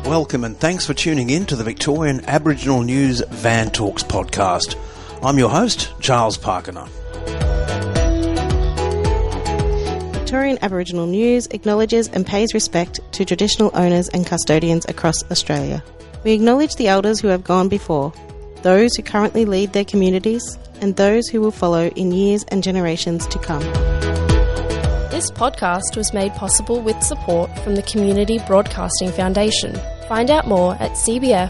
Welcome and thanks for tuning in to the Victorian Aboriginal News Van Talks podcast. I'm your host, Charles Pakana. Victorian Aboriginal News acknowledges and pays respect to traditional owners and custodians across Australia. We acknowledge the elders who have gone before, those who currently lead their communities, and those who will follow in years and generations to come. This podcast was made possible with support from the Community Broadcasting Foundation. Find out more at cbf.org.au.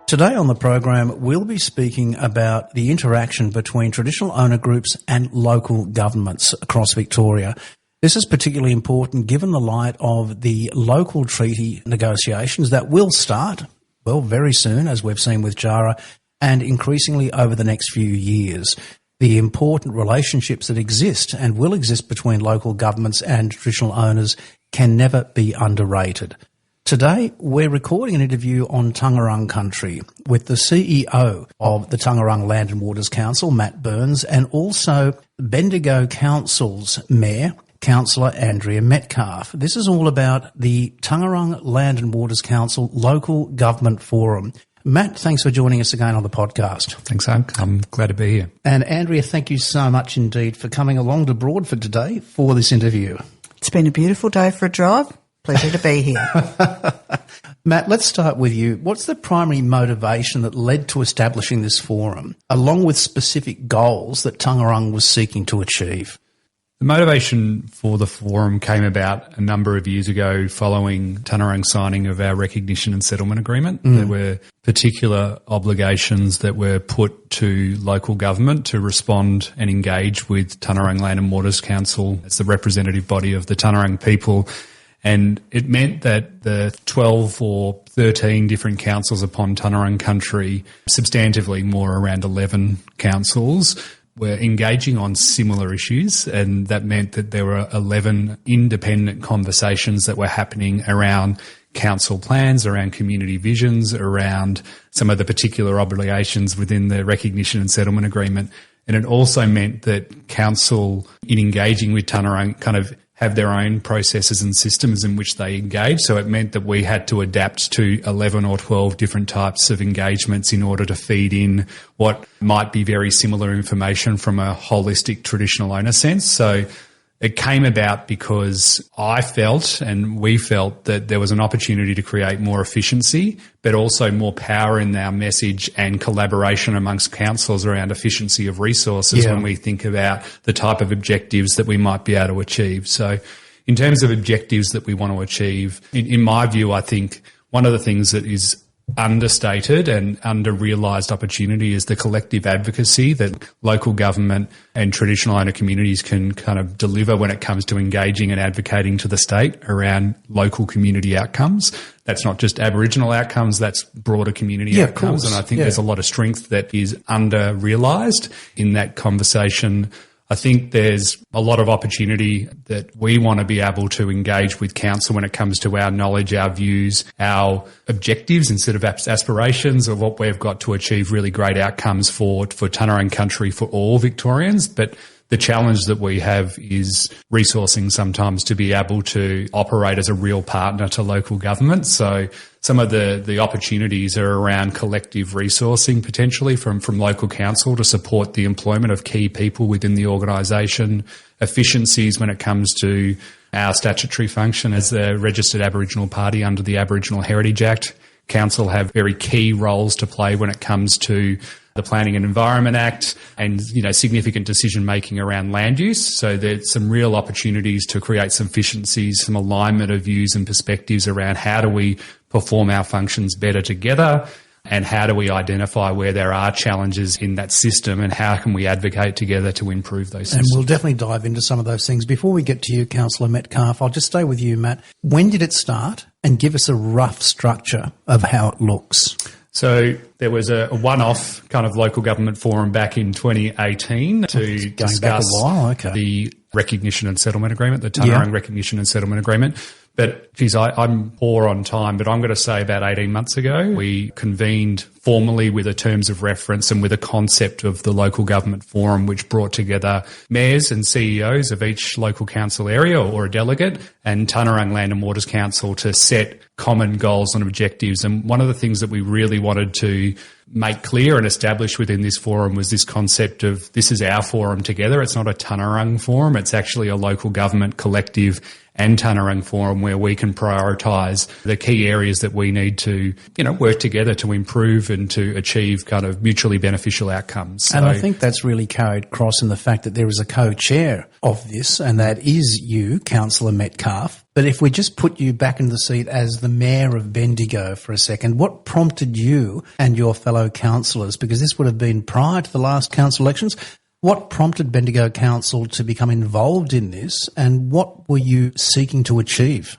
Today on the program, we'll be speaking about the interaction between traditional owner groups and local governments across Victoria. This is particularly important given the light of the local treaty negotiations that will start, well, very soon, as we've seen with Jara, and increasingly over the next few years. The important relationships that exist and will exist between local governments and traditional owners can never be underrated. Today, we're recording an interview on Taungurung country with the CEO of the Taungurung Land and Waters Council, Matt Burns, and also Bendigo Council's Mayor, Councillor Andrea Metcalf. This is all about the Taungurung Land and Waters Council Local Government Forum. Matt, thanks for joining us again on the podcast. Thanks, Hank. I'm glad to be here. And Andrea, thank you so much indeed for coming along to Broadford today for this interview. It's been a beautiful day for a drive. Pleasure to be here. Matt, let's start with you. What's the primary motivation that led to establishing this forum, along with specific goals that Taungurung was seeking to achieve? The motivation for the forum came about a number of years ago following Taungurung's signing of our recognition and settlement agreement. There were particular obligations that were put to local government to respond and engage with Taungurung Land and Waters Council as the representative body of the Taungurung people. And it meant that the 12 or 13 different councils upon Taungurung country, substantively more around 11 councils, were engaging on similar issues, and that meant that there were 11 independent conversations that were happening around council plans, around community visions, around some of the particular obligations within the recognition and settlement agreement. And it also meant that council, in engaging with Taungurung, kind of have their own processes and systems in which they engage. So it meant that we had to adapt to 11 or 12 different types of engagements in order to feed in what might be very similar information from a holistic traditional owner sense. So it came about because I felt and we felt that there was an opportunity to create more efficiency, but also more power in our message and collaboration amongst councils around efficiency of resources when we think about the type of objectives that we might be able to achieve. So in terms of objectives that we want to achieve, in my view, I think one of the things that is understated and under-realised opportunity is the collective advocacy that local government and traditional owner communities can kind of deliver when it comes to engaging and advocating to the state around local community outcomes. That's not just Aboriginal outcomes, that's broader community outcomes. And I think there's a lot of strength that is under-realised in that conversation. I think there's a lot of opportunity that we want to be able to engage with council when it comes to our knowledge, our views, our objectives instead of aspirations of what we've got to achieve really great outcomes for Taungurung country for all Victorians. But the challenge that we have is resourcing sometimes to be able to operate as a real partner to local government. So some of the opportunities are around collective resourcing potentially from local council to support the employment of key people within the organisation, efficiencies when it comes to our statutory function as a registered Aboriginal party under the Aboriginal Heritage Act. Council have very key roles to play when it comes to the Planning and Environment Act and, significant decision making around land use. So there's some real opportunities to create some efficiencies, some alignment of views and perspectives around how do we perform our functions better together and how do we identify where there are challenges in that system and how can we advocate together to improve those systems. And we'll definitely dive into some of those things. Before we get to you, Councillor Metcalf, I'll just stay with you, Matt. When did it start? And give us a rough structure of how it looks. So there was a one-off kind of local government forum back in 2018 to discuss the recognition and settlement agreement, the Taungurung recognition and settlement agreement. But, geez, I'm poor on time, but I'm going to say about 18 months ago, we convened formally with a terms of reference and with a concept of the local government forum, which brought together mayors and CEOs of each local council area or a delegate and Taungurung Land and Waters Council to set common goals and objectives. And one of the things that we really wanted to make clear and establish within this forum was this concept of this is our forum together. It's not a Taungurung forum. It's actually a local government collective and Taungurung forum where we can prioritise the key areas that we need to, work together to improve and to achieve kind of mutually beneficial outcomes. And I think that's really carried across in the fact that there is a co-chair of this, and that is you, Councillor Metcalf. But if we just put you back in the seat as the Mayor of Bendigo for a second, what prompted you and your fellow councillors, because this would have been prior to the last council elections, what prompted Bendigo Council to become involved in this, and what were you seeking to achieve?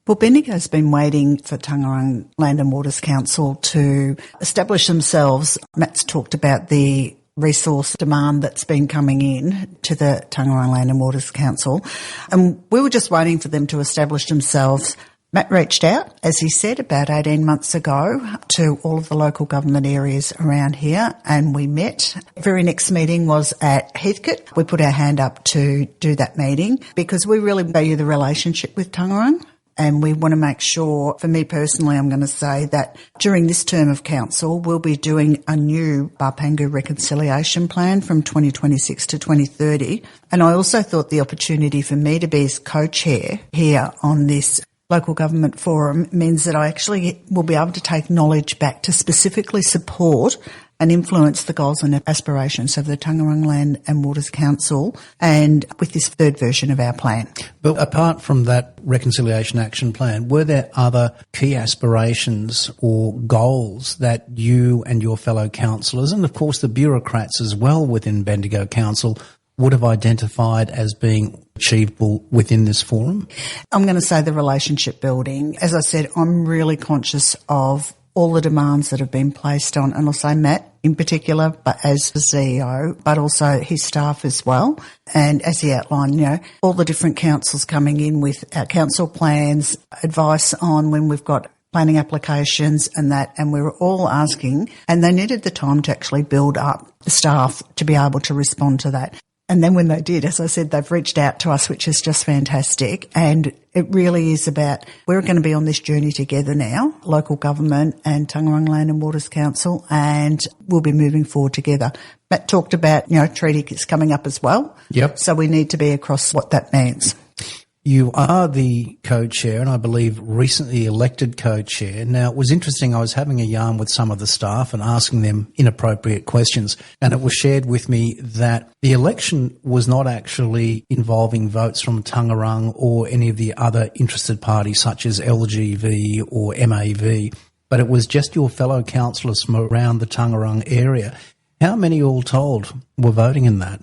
Well, Bendigo's been waiting for Taungurung Land and Waters Council to establish themselves. Matt's talked about the resource demand that's been coming in to the Taungurung Land and Waters Council, and we were just waiting for them to establish themselves. Matt reached out, as he said, about 18 months ago to all of the local government areas around here, and we met. The very next meeting was at Heathcote. We put our hand up to do that meeting because we really value the relationship with Taungurung, and we want to make sure, for me personally, I'm going to say that during this term of council, we'll be doing a new Barpangu reconciliation plan from 2026 to 2030. And I also thought the opportunity for me to be as co-chair here on this local government forum means that I actually will be able to take knowledge back to specifically support and influence the goals and aspirations of the Taungurung Land and Waters Council and with this third version of our plan. But apart from that Reconciliation Action Plan, were there other key aspirations or goals that you and your fellow councillors, and of course the bureaucrats as well within Bendigo Council, would have identified as being achievable within this forum? I'm going to say the relationship building. As I said, I'm really conscious of all the demands that have been placed on, and I'll say Matt in particular, but as the CEO, but also his staff as well. And as he outlined, all the different councils coming in with our council plans, advice on when we've got planning applications and that, and we were all asking, and they needed the time to actually build up the staff to be able to respond to that. And then when they did, as I said, they've reached out to us, which is just fantastic. And it really is about, we're going to be on this journey together now, local government and Taungurung Land and Waters Council, and we'll be moving forward together. Matt talked about, treaty is coming up as well. Yep. So we need to be across what that means. You are the co-chair, and I believe recently elected co-chair. Now, it was interesting. I was having a yarn with some of the staff and asking them inappropriate questions, and it was shared with me that the election was not actually involving votes from Taungurung or any of the other interested parties such as LGV or MAV, but it was just your fellow councillors from around the Taungurung area. How many all told were voting in that?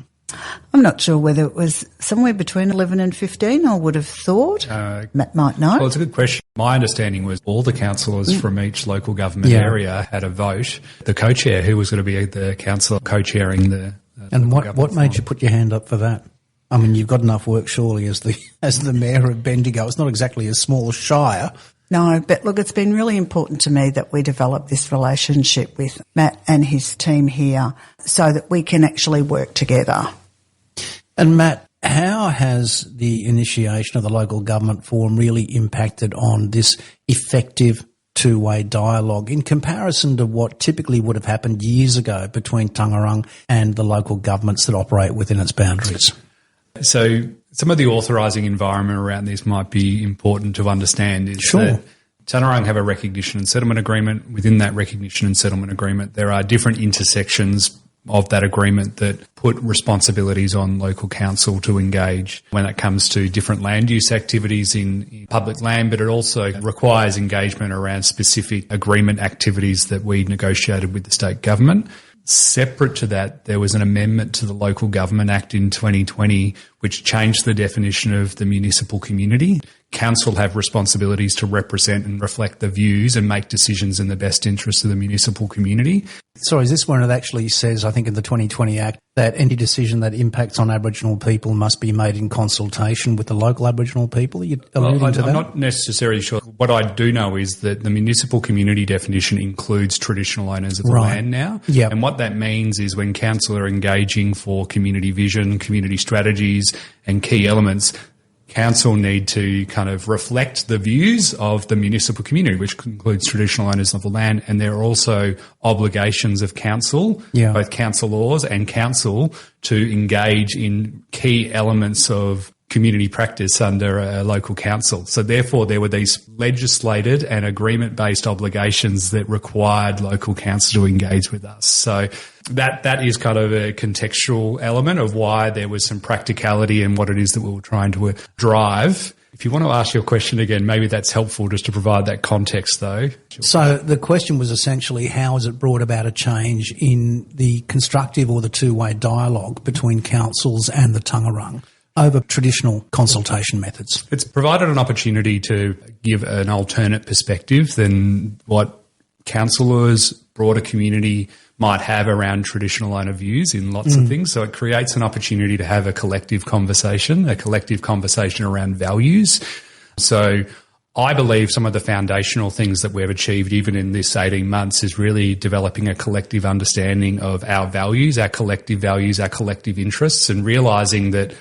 I'm not sure whether it was somewhere between 11 and 15, I would have thought. Matt might know. Well, it's a good question. My understanding was all the councillors from each local government area had a vote. The co-chair, who was going to be the councillor co-chairing the and what made you put your hand up for that? I mean, you've got enough work surely as the Mayor of Bendigo. It's not exactly a small shire. No, but look, it's been really important to me that we develop this relationship with Matt and his team here so that we can actually work together. And Matt, how has the initiation of the local government forum really impacted on this effective two-way dialogue in comparison to what typically would have happened years ago between Taungurung and the local governments that operate within its boundaries? So some of the authorising environment around this might be important to understand. Is sure. That Taungurung have a recognition and settlement agreement. Within that recognition and settlement agreement, there are different intersections of that agreement that put responsibilities on local council to engage when it comes to different land use activities in public land, but it also requires engagement around specific agreement activities that we negotiated with the state government. Separate to that, there was an amendment to the Local Government Act in 2020 which changed the definition of the municipal community, council have responsibilities to represent and reflect the views and make decisions in the best interest of the municipal community. So is this when it actually says, I think in the 2020 Act, that any decision that impacts on Aboriginal people must be made in consultation with the local Aboriginal people? Are you alluding to that? I'm not necessarily sure. What I do know is that the municipal community definition includes traditional owners of the land now. Yep. And what that means is when council are engaging for community vision, community strategies and key elements, council need to kind of reflect the views of the municipal community, which includes traditional owners of the land. And there are also obligations of council, both council laws and council, to engage in key elements of community practice under a local council. So therefore there were these legislated and agreement-based obligations that required local council to engage with us. So that is kind of a contextual element of why there was some practicality in what it is that we were trying to drive. If you want to ask your question again, maybe that's helpful just to provide that context though. So the question was essentially, how has it brought about a change in the constructive or the two-way dialogue between councils and the Taungurung over traditional consultation methods? It's provided an opportunity to give an alternate perspective than what councillors, broader community might have around traditional owner views in lots of things. So it creates an opportunity to have a collective conversation around values. So I believe some of the foundational things that we've achieved even in this 18 months is really developing a collective understanding of our values, our collective interests, and realising that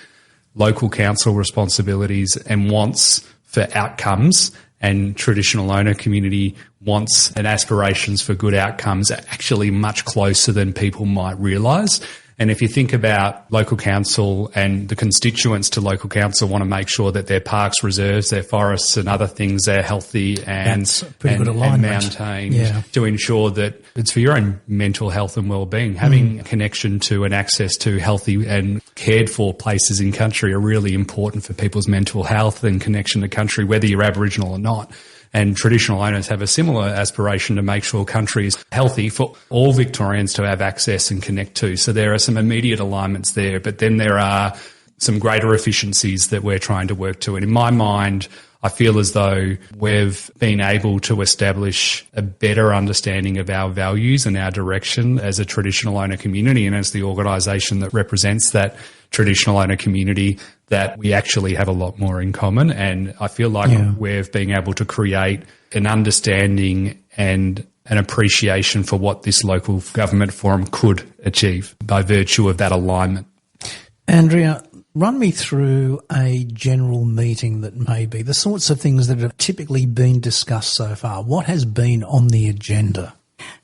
local council responsibilities and wants for outcomes and traditional owner community wants and aspirations for good outcomes are actually much closer than people might realise. And if you think about local council and the constituents to local council want to make sure that their parks, reserves, their forests and other things are healthy and maintained to ensure that it's for your own mental health and well-being. Having a connection to and access to healthy and cared for places in country are really important for people's mental health and connection to country, whether you're Aboriginal or not. And traditional owners have a similar aspiration to make sure country is healthy for all Victorians to have access and connect to. So there are some immediate alignments there, but then there are some greater efficiencies that we're trying to work to. And in my mind, I feel as though we've been able to establish a better understanding of our values and our direction as a traditional owner community and as the organisation that represents that traditional owner community, that we actually have a lot more in common. And I feel like we've been able to create an understanding and an appreciation for what this local government forum could achieve by virtue of that alignment. Andrea, run me through a general meeting that may be the sorts of things that have typically been discussed so far. What has been on the agenda?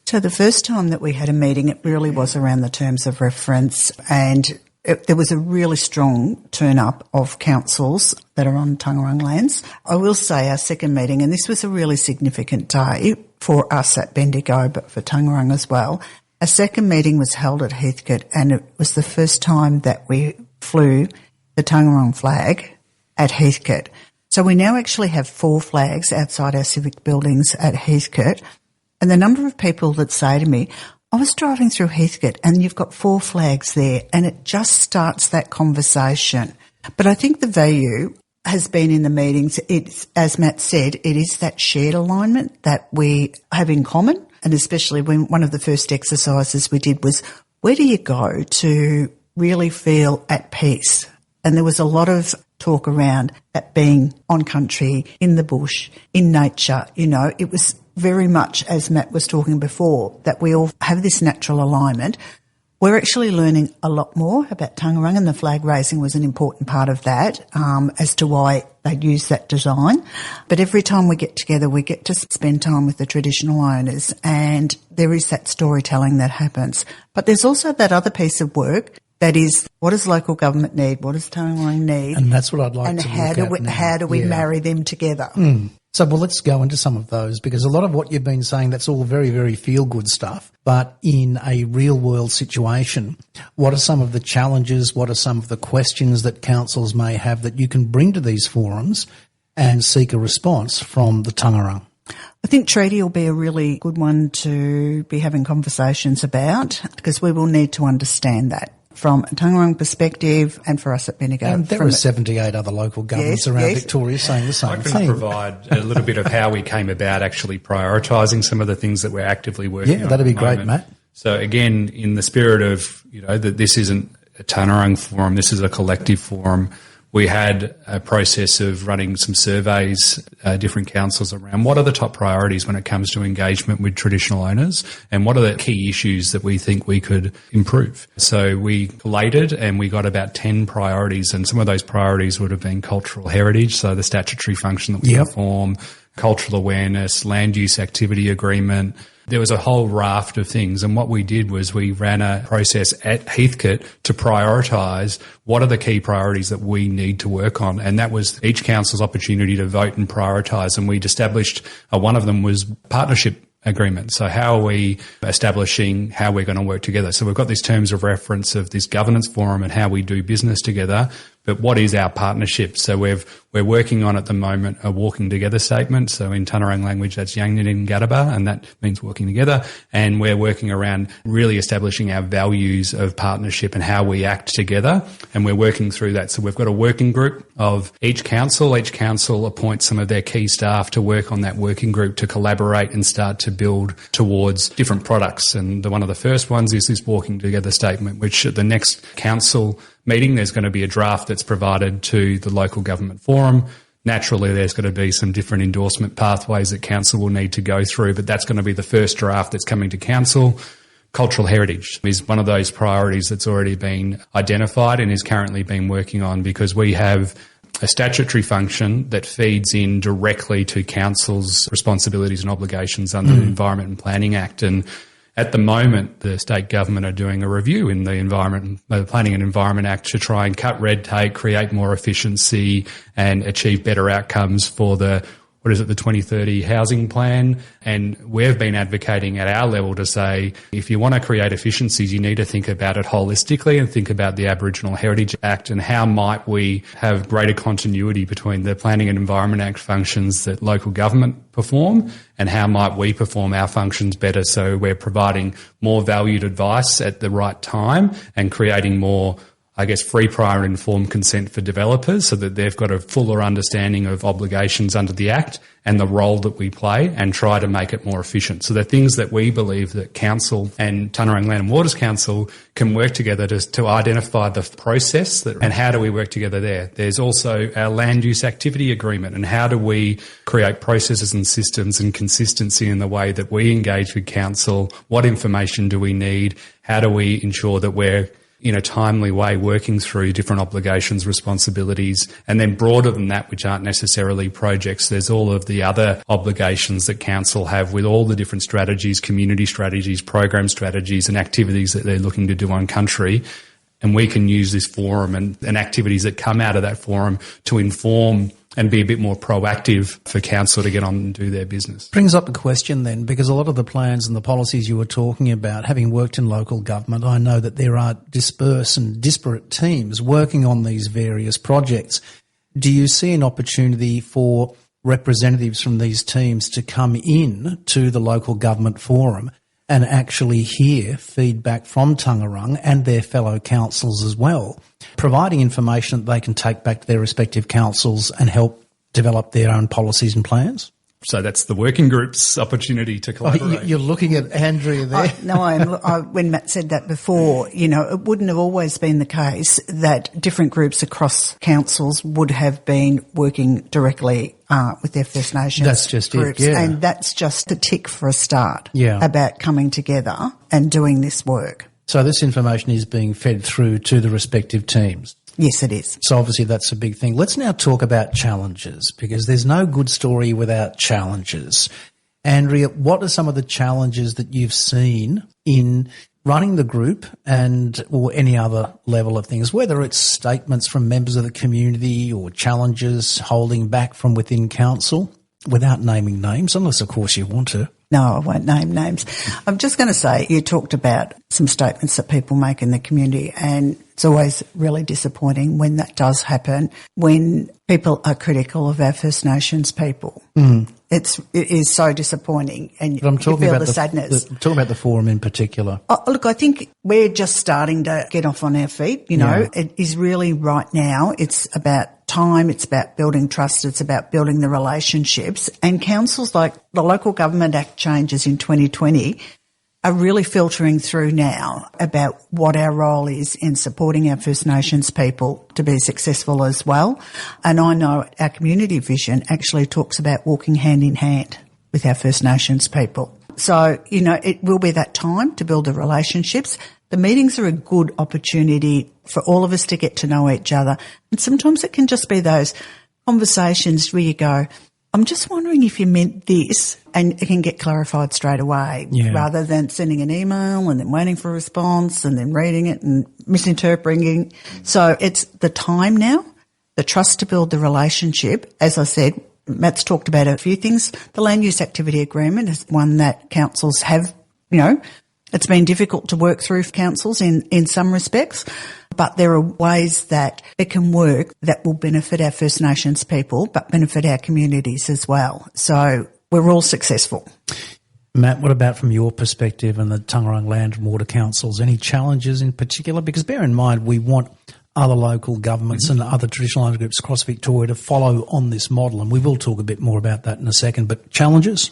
So the first time that we had a meeting, it really was around the terms of reference, and there was a really strong turn-up of councils that are on Taungurung lands. I will say our second meeting, and this was a really significant day for us at Bendigo, but for Taungurung as well. Our second meeting was held at Heathcote, and it was the first time that we flew the Taungurung flag at Heathcote. So we now actually have 4 flags outside our civic buildings at Heathcote. And the number of people that say to me, I was driving through Heathcote and you've got 4 flags there, and it just starts that conversation. But I think the value has been in the meetings. It's, as Matt said, it is that shared alignment that we have in common. And especially when one of the first exercises we did was, where do you go to really feel at peace? And there was a lot of talk around that being on country, in the bush, in nature. You know, it was very much, as Matt was talking before, that we all have this natural alignment. We're actually learning a lot more about Taungurung, and the flag raising was an important part of that, as to why they use that design. But every time we get together, we get to spend time with the traditional owners, and there is that storytelling that happens. But there's also that other piece of work that is, what does local government need? What does Taungurung need? And that's what I'd like to look at. And how do we marry them together? So, well, let's go into some of those, because a lot of what you've been saying, that's all very, very feel-good stuff. But in a real-world situation, what are some of the challenges, what are some of the questions that councils may have that you can bring to these forums and seek a response from the Taungurung? I think treaty will be a really good one to be having conversations about, because we will need to understand that. from a Taungurung perspective and for us at Bendigo. And there are 78 other local governments around Victoria saying the same thing. I can provide a little bit of how we came about actually prioritising some of the things that we're actively working on. Yeah, that'd be great, Matt. So again, in the spirit of, that this isn't a Taungurung forum, this is a collective forum, we had a process of running some surveys, different councils around what are the top priorities when it comes to engagement with traditional owners and what are the key issues that we think we could improve. So we collated and we got about 10 priorities, and some of those priorities would have been cultural heritage, so the statutory function that we perform, cultural awareness, land use activity agreement. There was a whole raft of things, and what we did was we ran a process at Heathcote to prioritise what are the key priorities that we need to work on, and that was each council's opportunity to vote and prioritise, and we'd established one of them was partnership agreement. So how are we establishing how we're going to work together? So we've got these terms of reference of this governance forum and how we do business together, but what is our partnership? So we're working on at the moment a walking together statement. So in Taungurung language, that's Yangninin Gadaba, and that means working together. And we're working around really establishing our values of partnership and how we act together. And we're working through that. So we've got a working group of each council. Each council appoints some of their key staff to work on that working group to collaborate and start to build towards different products. And one of the first ones is this walking together statement, which at the next council meeting, there's going to be a draft that's provided to the local government forum. Naturally, there's going to be some different endorsement pathways that council will need to go through, but that's going to be the first draft that's coming to council. Cultural heritage is one of those priorities that's already been identified and is currently being working on, because we have a statutory function that feeds in directly to council's responsibilities and obligations under the Environment and Planning Act. And at the moment, the state government are doing a review in the Planning and Environment Act to try and cut red tape, create more efficiency and achieve better outcomes for the 2030 housing plan. And we've been advocating at our level to say, if you want to create efficiencies, you need to think about it holistically and think about the Aboriginal Heritage Act and how might we have greater continuity between the Planning and Environment Act functions that local government perform and how might we perform our functions better, so we're providing more valued advice at the right time and creating more, free, prior and informed consent for developers so that they've got a fuller understanding of obligations under the Act and the role that we play, and try to make it more efficient. So the things that we believe that Council and Taungurung Land and Waters Council can work together to identify the process and how do we work together there. There's also our land use activity agreement, and how do we create processes and systems and consistency in the way that we engage with Council. What information do we need? How do we ensure that we're in a timely way working through different obligations, responsibilities, and then broader than that, which aren't necessarily projects, there's all of the other obligations that council have with all the different strategies, community strategies, program strategies and activities that they're looking to do on country. And we can use this forum and activities that come out of that forum to inform and be a bit more proactive for council to get on and do their business. Brings up a question then, because a lot of the plans and the policies you were talking about, having worked in local government, I know that there are dispersed and disparate teams working on these various projects. Do you see an opportunity for representatives from these teams to come in to the local government forum and actually hear feedback from Taungurung and their fellow councils as well, providing information that they can take back to their respective councils and help develop their own policies and plans? So that's the working group's opportunity to collaborate. You're looking at Andrea there. When Matt said that before, it wouldn't have always been the case that different groups across councils would have been working directly with their First Nations That's just groups. it, yeah. And that's just a tick for a start Yeah. about coming together and doing this work. So this information is being fed through to the respective teams. Yes, it is. So obviously that's a big thing. Let's now talk about challenges, because there's no good story without challenges. Andrea, what are some of the challenges that you've seen in running the group or any other level of things, whether it's statements from members of the community or challenges holding back from within council, without naming names, unless of course you want to? No, I won't name names. I'm just going to say you talked about some statements that people make in the community, and it's always really disappointing when that does happen, when people are critical of our First Nations people. It is so disappointing, and But I'm talking you feel about the sadness. I'm talking about the forum in particular. Oh, look, I think we're just starting to get off on our feet. It is really right now. It's about time. It's about building trust. It's about building the relationships. And councils like the Local Government Act changes in 2020 are really filtering through now about what our role is in supporting our First Nations people to be successful as well. And I know our community vision actually talks about walking hand in hand with our First Nations people. So, it will be that time to build the relationships. The meetings are a good opportunity for all of us to get to know each other. And sometimes it can just be those conversations where you go, I'm just wondering if you meant this, and it can get clarified straight away rather than sending an email and then waiting for a response and then reading it and misinterpreting. So it's the time now, the trust to build the relationship. As I said, Matt's talked about a few things. The land use activity agreement is one that councils have, it's been difficult to work through for councils in some respects, but there are ways that it can work that will benefit our First Nations people, but benefit our communities as well. So we're all successful. Matt, what about from your perspective and the Taungurung Land and Water Councils? Any challenges in particular? Because bear in mind, we want other local governments and other traditional owner groups across Victoria to follow on this model, and we will talk a bit more about that in a second. But challenges?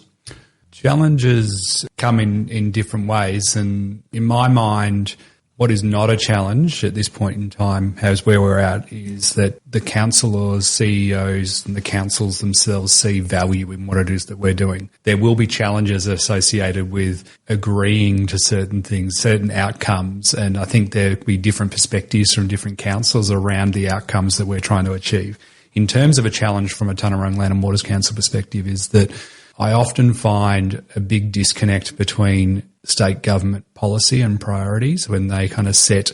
Challenges come in different ways, and in my mind, what is not a challenge at this point in time, as where we're at, is that the councillors, CEOs and the councils themselves see value in what it is that we're doing. There will be challenges associated with agreeing to certain things, certain outcomes, and I think there will be different perspectives from different councils around the outcomes that we're trying to achieve. In terms of a challenge from a Taungurung Land and Waters Council perspective is that I often find a big disconnect between state government policy and priorities when they kind of set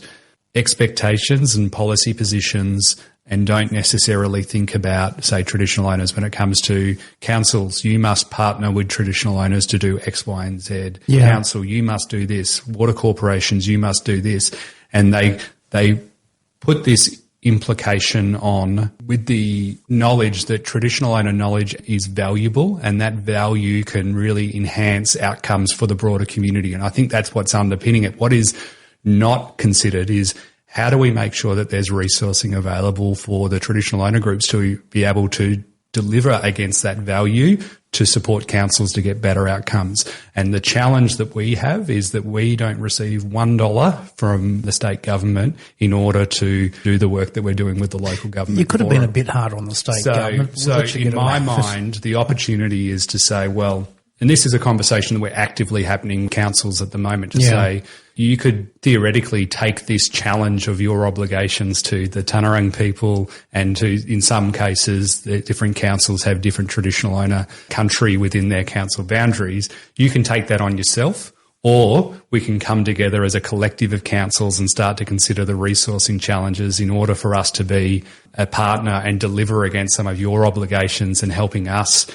expectations and policy positions and don't necessarily think about, say, traditional owners. When it comes to councils, you must partner with traditional owners to do X, Y, and Z. Yeah. Council, you must do this. Water corporations, you must do this. And they put this implication on with the knowledge that traditional owner knowledge is valuable, and that value can really enhance outcomes for the broader community. And I think that's what's underpinning it. What is not considered is how do we make sure that there's resourcing available for the traditional owner groups to be able to deliver against that value to support councils to get better outcomes. And the challenge that we have is that we don't receive $1 from the state government in order to do the work that we're doing with the local government. You could have been a bit hard on the state government. So in my mind, the opportunity is to say, well, and this is a conversation that we're actively happening in councils at the moment, to say you could theoretically take this challenge of your obligations to the Taungurung people and to, in some cases, the different councils have different traditional owner country within their council boundaries. You can take that on yourself, or we can come together as a collective of councils and start to consider the resourcing challenges in order for us to be a partner and deliver against some of your obligations and helping us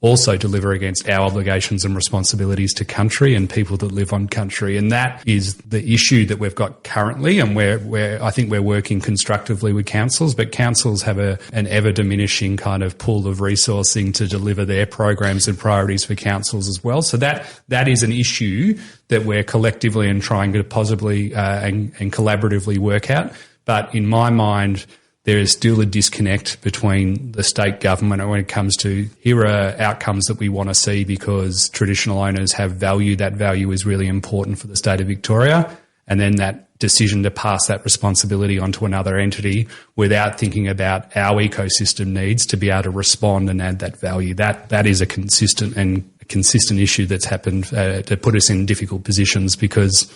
also deliver against our obligations and responsibilities to country and people that live on country. And that is the issue that we've got currently, and where I think we're working constructively with councils, but councils have an ever diminishing kind of pool of resourcing to deliver their programs and priorities for councils as well. So that is an issue that we're collectively and trying to possibly and collaboratively work out. But in my mind, there is still a disconnect between the state government when it comes to here are outcomes that we want to see because traditional owners have value. That value is really important for the state of Victoria. And then that decision to pass that responsibility onto another entity without thinking about our ecosystem needs to be able to respond and add that value. That is a consistent issue that's happened to put us in difficult positions, because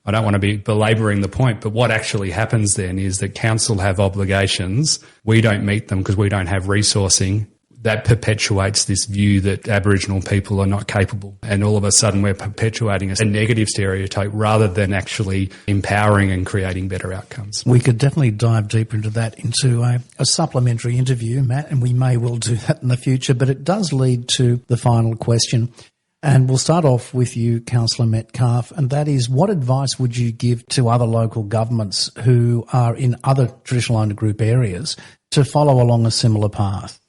I don't want to be belabouring the point, but what actually happens then is that council have obligations. We don't meet them because we don't have resourcing. That perpetuates this view that Aboriginal people are not capable. And all of a sudden we're perpetuating a negative stereotype rather than actually empowering and creating better outcomes. We could definitely dive deeper into that into a supplementary interview, Matt, and we may well do that in the future. But it does lead to the final question. And we'll start off with you, Councillor Metcalf, and that is, what advice would you give to other local governments who are in other traditional owner group areas to follow along a similar path?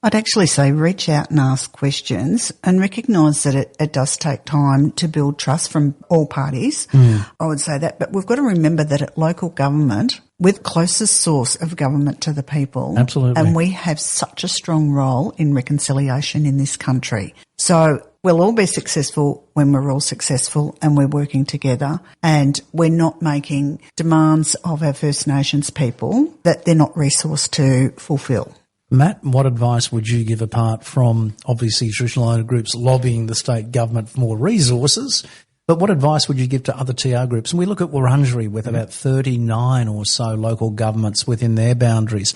I'd actually say reach out and ask questions and recognise that it does take time to build trust from all parties. I would say that. But we've got to remember that at local government, we're the closest source of government to the people. Absolutely. And we have such a strong role in reconciliation in this country. So we'll all be successful when we're all successful and we're working together, and we're not making demands of our First Nations people that they're not resourced to fulfil. Matt, what advice would you give, apart from obviously traditional owner groups lobbying the state government for more resources, but what advice would you give to other TR groups? And we look at Wurundjeri with about 39 or so local governments within their boundaries.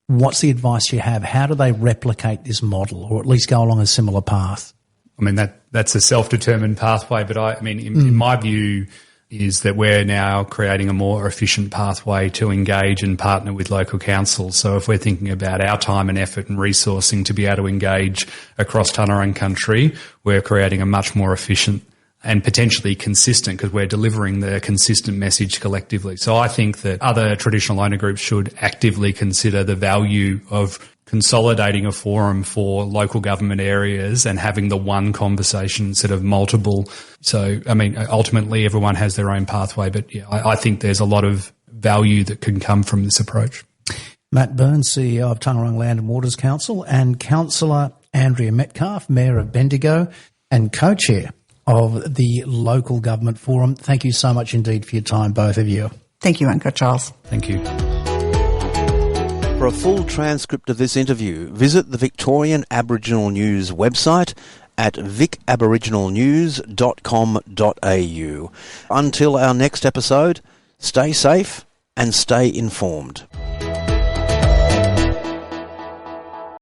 What's the advice you have? How do they replicate this model, or at least go along a similar path? I mean, that's a self-determined pathway, but in my view, is that we're now creating a more efficient pathway to engage and partner with local councils. So if we're thinking about our time and effort and resourcing to be able to engage across Taungurung country, we're creating a much more efficient and potentially consistent, because we're delivering the consistent message collectively. So I think that other traditional owner groups should actively consider the value of consolidating a forum for local government areas and having the one conversation instead of multiple. So, I mean, ultimately everyone has their own pathway, but yeah, I think there's a lot of value that can come from this approach. Matt Burns, CEO of Taungurung Land and Waters Council, and Councillor Andrea Metcalf, Mayor of Bendigo and co-chair of the Local Government Forum. Thank you so much indeed for your time, both of you. Thank you, Uncle Charles. Thank you. For a full transcript of this interview, visit the Victorian Aboriginal News website at vicaboriginalnews.com.au. Until our next episode, stay safe and stay informed.